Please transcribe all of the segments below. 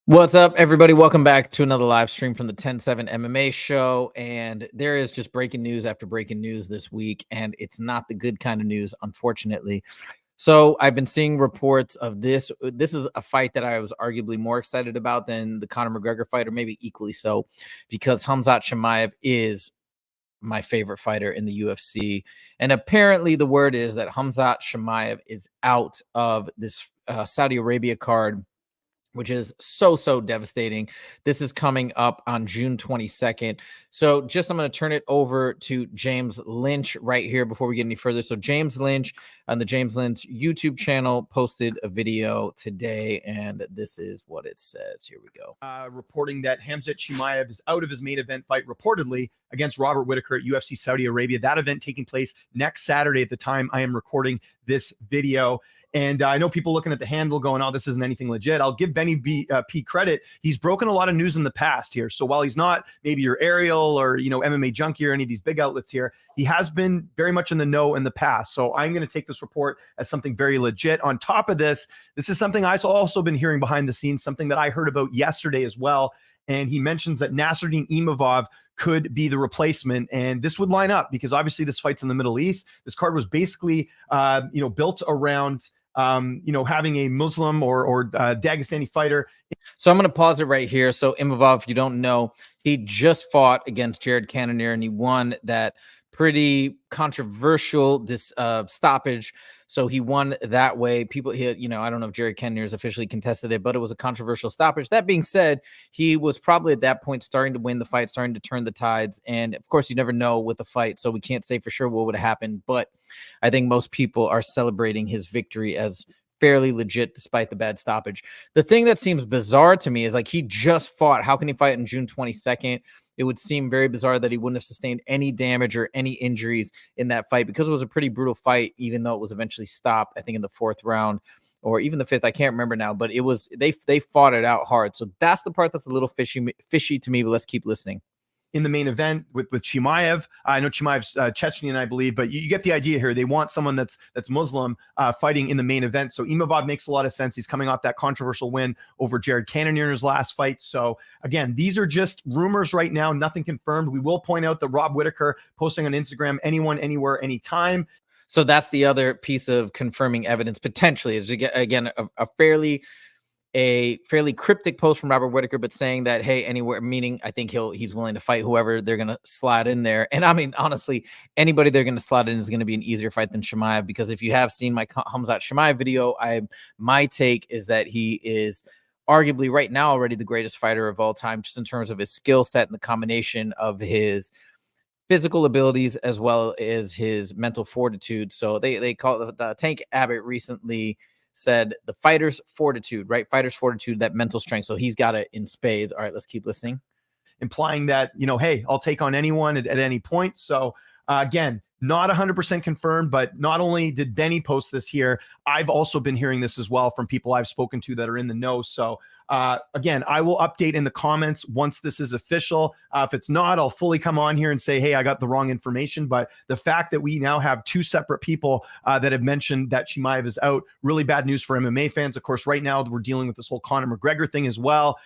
What's up, everybody? Welcome back to another live stream from the 10-7 MMA show. And there is just breaking news after breaking news this week, and it's not the good kind of news, unfortunately. So I've been seeing reports of this. This is a fight that I was arguably more excited about than the Conor McGregor fight, or maybe equally so, because Khamzat Chimaev is my favorite fighter in the UFC. And apparently the word is that Khamzat Chimaev is out of this Saudi Arabia card, which is so devastating. This is coming up on June 22nd. So I'm going to turn it over to James Lynch right here before we get any further. So James Lynch on the James Lynch YouTube channel posted a video today, and this is what it says. Here we go. Reporting that Khamzat Chimaev is out of his main event fight, reportedly against Robert Whittaker at UFC Saudi Arabia. That event taking place next Saturday at the time I am recording this video. And I know people looking at the handle going, oh, this isn't anything legit. I'll give Benny P credit. He's broken a lot of news in the past here. So while he's not maybe your Ariel or, MMA Junkie or any of these big outlets here, he has been very much in the know in the past. So I'm going to take this report as something very legit. On top of this is something I've also been hearing behind the scenes, something that I heard about yesterday as well. And he mentions that Nasruddin Imavov could be the replacement. And this would line up because obviously this fight's in the Middle East. This card was basically, built around having a Muslim or Dagestani fighter. So I'm going to pause it right here. So Imavov, if you don't know, he just fought against Jared Cannonier and he won that pretty controversial stoppage. So he won that way. People here, I don't know if Jared Cannonier has officially contested it, but it was a controversial stoppage. That being said, he was probably at that point starting to win the fight, starting to turn the tides. And of course, you never know with the fight, so we can't say for sure what would have happened. But I think most people are celebrating his victory as fairly legit despite the bad stoppage. The thing that seems bizarre to me is like he just fought. How can he fight on June 22nd? It would seem very bizarre that he wouldn't have sustained any damage or any injuries in that fight because it was a pretty brutal fight, even though it was eventually stopped, I think in the 4th round or even the 5th. I can't remember now, but it was they fought it out hard. So that's the part that's a little fishy to me, but let's keep listening. In the main event with Chimaev. I know Chimaev's Chechnyan, I believe, but you get the idea here. They want someone that's Muslim fighting in the main event. So Imavov makes a lot of sense. He's coming off that controversial win over Jared Cannonier in his last fight. So again, these are just rumors right now, nothing confirmed. We will point out that Rob Whittaker posting on Instagram, anyone, anywhere, anytime. So that's the other piece of confirming evidence potentially is again a fairly cryptic post from Robert Whittaker, but saying that, hey, anywhere, meaning I think he's willing to fight whoever they're going to slide in there. And I mean, honestly, anybody they're going to slide in is going to be an easier fight than Chimaev, because if you have seen my Khamzat Chimaev video, my take is that he is arguably right now already the greatest fighter of all time, just in terms of his skill set and the combination of his physical abilities as well as his mental fortitude. So they call it Tank Abbott recently said the fighter's fortitude, right? Fighter's fortitude, that mental strength. So he's got it in spades. All right, let's keep listening. Implying that, hey, I'll take on anyone at any point. So again, not 100% confirmed, but not only did Benny post this here, I've also been hearing this as well from people I've spoken to that are in the know. So again, I will update in the comments once this is official. If it's not, I'll fully come on here and say, hey, I got the wrong information. But the fact that we now have two separate people that have mentioned that Chimaev is out, really bad news for MMA fans. Of course, right now we're dealing with this whole Conor McGregor thing as well,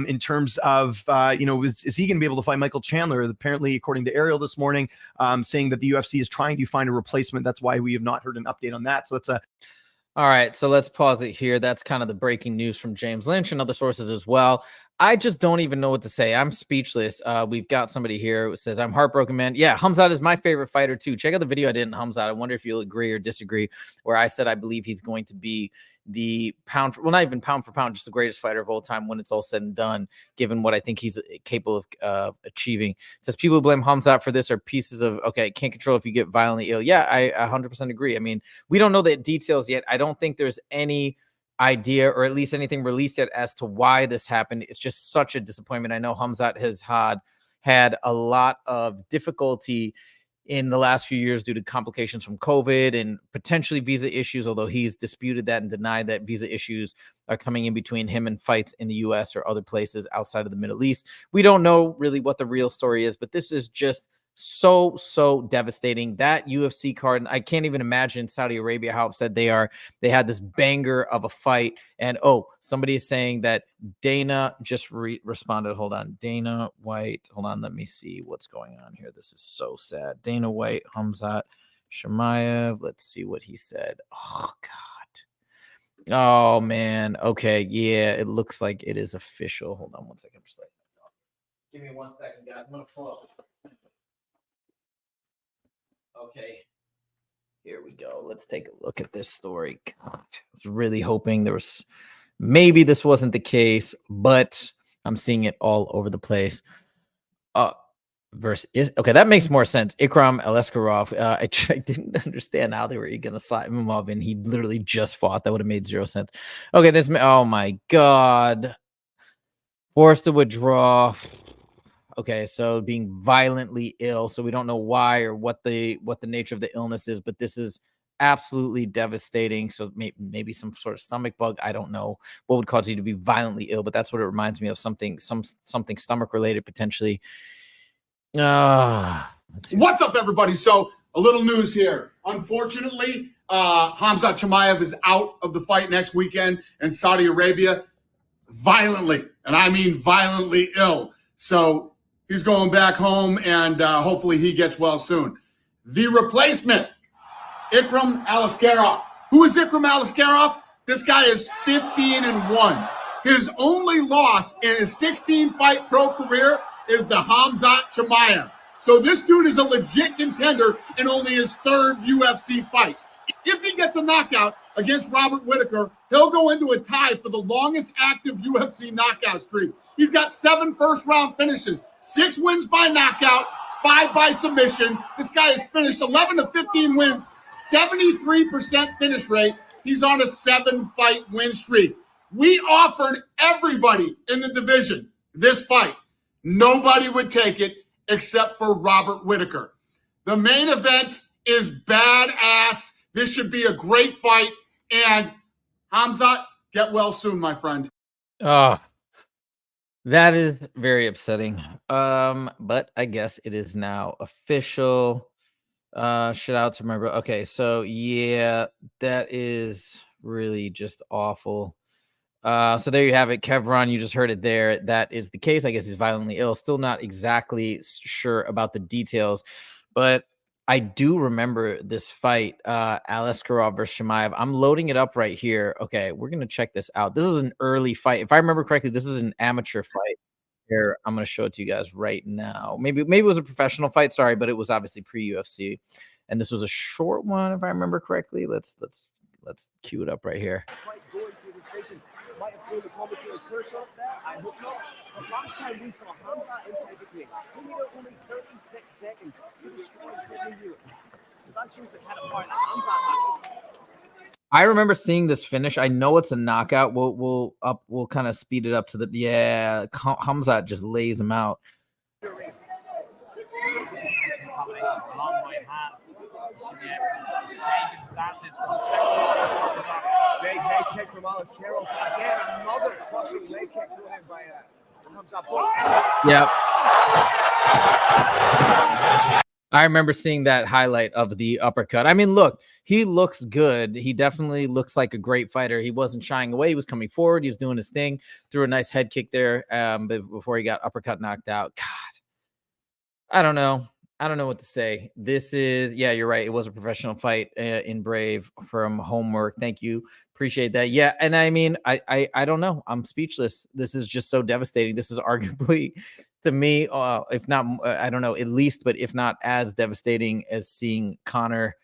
in terms of, is he going to be able to fight Michael Chandler? Apparently, according to Ariel this morning, saying that the UFC is trying to find a replacement. That's why we have not heard an update on that. So that's all right, so let's pause it here. That's kind of the breaking news from James Lynch and other sources as well. I just don't even know what to say. I'm speechless. We've got somebody here who says, I'm heartbroken, man. Yeah, Khamzat is my favorite fighter too. Check out the video I did in Khamzat. I wonder if you'll agree or disagree, where I said I believe he's going to be the not even pound for pound, just the greatest fighter of all time when it's all said and done, given what I think he's capable of achieving. It says people who blame Khamzat for this are pieces of, okay, can't control if you get violently ill. Yeah, I 100% agree. I mean, we don't know the details yet. I don't think there's any idea or at least anything released yet as to why this happened. It's just such a disappointment. I know Khamzat has had a lot of difficulty in the last few years due to complications from COVID and potentially visa issues, although he's disputed that and denied that visa issues are coming in between him and fights in the US or other places outside of the Middle East. We don't know really what the real story is, but this is just So devastating. That UFC card, I can't even imagine Saudi Arabia how upset they are. They had this banger of a fight, and somebody is saying that Dana just responded. Hold on, Dana White. Hold on, let me see what's going on here. This is so sad. Dana White, Khamzat Chimaev. Let's see what he said. Oh God. Oh man. Okay. Yeah, it looks like it is official. Hold on one second. Just like, give me 1 second, guys. I'm gonna pull up. Okay, here we go. Let's take a look at this story. God, I was really hoping maybe this wasn't the case, but I'm seeing it all over the place. Okay, that makes more sense. Ikram Aleskarov. I didn't understand how they were going to slide him off, and he literally just fought. That would have made zero sense. Okay, oh my God. Forced to withdraw. Okay, so being violently ill, so we don't know why or what the nature of the illness is, but this is absolutely devastating. So maybe some sort of stomach bug. I don't know what would cause you to be violently ill, but that's what it reminds me of. Something stomach related potentially. What's up, everybody? So a little news here. Unfortunately, Khamzat Chimaev is out of the fight next weekend in Saudi Arabia, violently, and I mean violently ill. So he's going back home, and hopefully he gets well soon. The replacement, Ikram Aleskarov. Who is Ikram Aleskarov? This guy is 15-1. His only loss in his 16-fight pro career is the Khamzat Chimaev. So this dude is a legit contender in only his third UFC fight. If he gets a knockout against Robert Whitaker, he'll go into a tie for the longest active UFC knockout streak. He's got 7 first-round finishes, 6 wins by knockout, 5 by submission. This guy has finished 11 of 15 wins, 73% finish rate. He's on a 7-fight win streak. We offered everybody in the division this fight. Nobody would take it except for Robert Whitaker. The main event is badass. This should be a great fight. And Khamzat, get well soon, my friend. That is very upsetting. But I guess it is now official. Shout out to my bro. Okay, so yeah, that is really just awful. So there you have it, Kevron. You just heard it there. That is the case. I guess he's violently ill. Still not exactly sure about the details, but I do remember this fight, Aleskarov versus Chimaev. I'm loading it up right here. Okay, we're gonna check this out. This is an early fight. If I remember correctly, this is an amateur fight. Here, I'm gonna show it to you guys right now. Maybe it was a professional fight. Sorry, but it was obviously pre-UFC, and this was a short one, if I remember correctly. Let's cue it up right here. Might have thrown the commentator's curse off there. I hope not. But last time we saw Khamzat inside the cage, he needed only 36 seconds to destroy Sidney Hewitt. So that shows the kind of part that Khamzat has. I remember seeing this finish. I know it's a knockout. We'll kind of speed it up to Khamzat just lays him out. Big leg kick from Aleskarov. Again, another crushing leg kick thrown in by Khamzat. Yep. I remember seeing that highlight of the uppercut. I mean, look, he looks good. He definitely looks like a great fighter. He wasn't shying away. He was coming forward. He was doing his thing. Threw a nice head kick there before he got uppercut knocked out. God, I don't know. I don't know what to say. This is, yeah, you're right. It was a professional fight in Brave from Homework. Thank you. Appreciate that. Yeah. And I mean, I don't know. I'm speechless. This is just so devastating. This is arguably, to me, if not, I don't know, at least, but if not as devastating as seeing Conor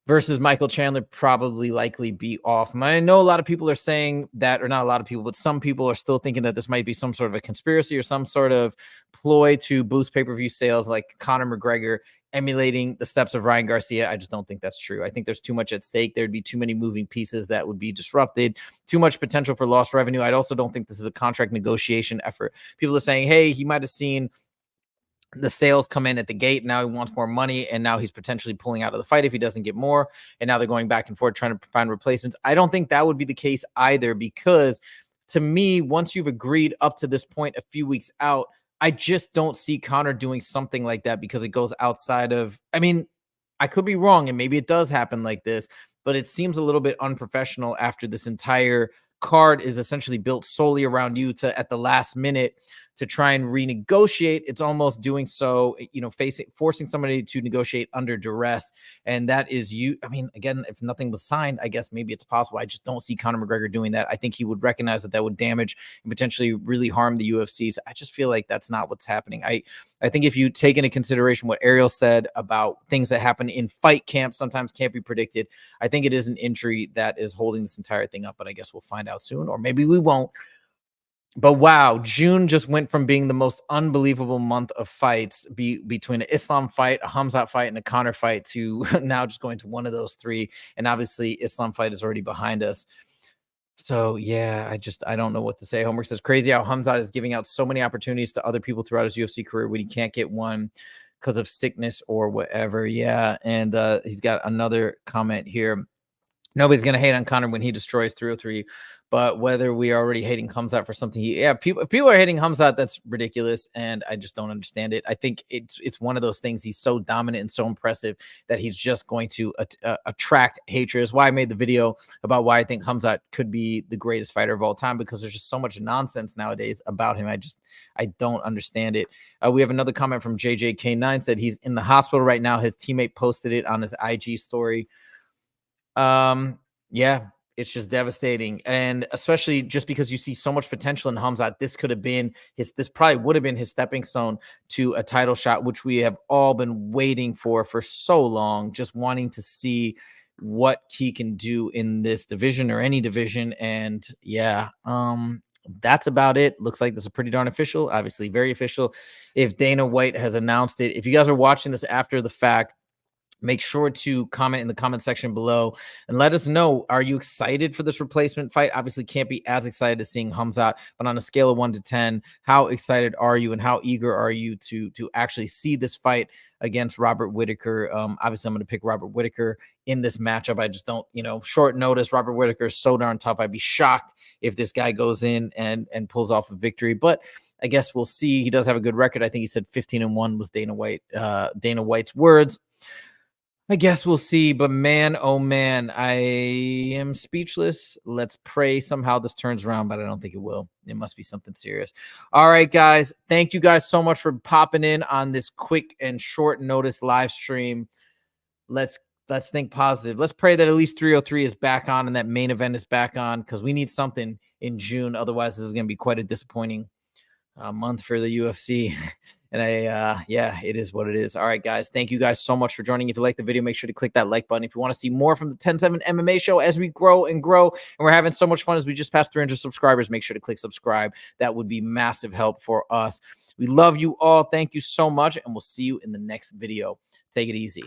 versus Michael Chandler probably likely be off. I know a lot of people are saying that, or not a lot of people, but some people are still thinking that this might be some sort of a conspiracy or some sort of ploy to boost pay-per-view sales, like Conor McGregor emulating the steps of Ryan Garcia. I just don't think that's true. I think there's too much at stake. There'd be too many moving pieces that would be disrupted, too much potential for lost revenue. I also don't think this is a contract negotiation effort. People are saying, hey, he might have seen the sales come in at the gate. Now he wants more money, and now he's potentially pulling out of the fight if he doesn't get more. And now they're going back and forth trying to find replacements. I don't think that would be the case either, because to me, once you've agreed up to this point, a few weeks out, I just don't see Conor doing something like that because it goes outside of, I mean, I could be wrong and maybe it does happen like this, but it seems a little bit unprofessional after this entire card is essentially built solely around you to at the last minute to try and renegotiate. It's almost doing so, forcing somebody to negotiate under duress. And that is you. I mean, again, if nothing was signed, I guess maybe it's possible. I just don't see Conor McGregor doing that. I think he would recognize that would damage and potentially really harm the UFC. So I just feel like that's not what's happening. I think if you take into consideration what Ariel said about things that happen in fight camp sometimes can't be predicted, I think it is an injury that is holding this entire thing up, but I guess we'll find out soon, or maybe we won't. But wow, June just went from being the most unbelievable month of fights between an Islam fight, a Khamzat fight, and a Conor fight to now just going to one of those three. And obviously, Islam fight is already behind us. So, yeah, I don't know what to say. Homework says, crazy how Khamzat is giving out so many opportunities to other people throughout his UFC career when he can't get one because of sickness or whatever. Yeah, and he's got another comment here. Nobody's going to hate on Conor when he destroys 303, but whether we are already hating Khamzat for something, people are hating Khamzat. That's ridiculous, and I just don't understand it. I think it's one of those things. He's so dominant and so impressive that he's just going to attract hatred. That's why I made the video about why I think Khamzat could be the greatest fighter of all time, because there's just so much nonsense nowadays about him. I don't understand it. We have another comment from JJK9 said he's in the hospital right now. His teammate posted it on his IG story. Yeah, it's just devastating. And especially just because you see so much potential in Khamzat, this probably would have been his stepping stone to a title shot, which we have all been waiting for so long, just wanting to see what he can do in this division or any division. And yeah, that's about it. Looks like this is pretty darn official, obviously very official. If Dana White has announced it, if you guys are watching this after the fact, make sure to comment in the comment section below and let us know, are you excited for this replacement fight? Obviously can't be as excited as seeing Khamzat, but on a scale of 1 to 10, how excited are you and how eager are you to actually see this fight against Robert Whittaker? Obviously I'm going to pick Robert Whittaker in this matchup. I just don't, short notice. Robert Whittaker is so darn tough. I'd be shocked if this guy goes in and pulls off a victory, but I guess we'll see. He does have a good record. I think he said 15-1 was Dana White's words. I guess we'll see, but man, oh man, I am speechless. Let's pray somehow this turns around, but I don't think it will. It must be something serious. All right, guys. Thank you guys so much for popping in on this quick and short notice live stream. Let's think positive. Let's pray that at least 303 is back on and that main event is back on, because we need something in June. Otherwise, this is going to be quite a disappointing month for the UFC. And it is what it is. All right, guys. Thank you guys so much for joining. If you like the video, make sure to click that like button. If you want to see more from the 10-7 MMA show as we grow and we're having so much fun as we just passed 300 subscribers, make sure to click subscribe. That would be massive help for us. We love you all. Thank you so much, and we'll see you in the next video. Take it easy.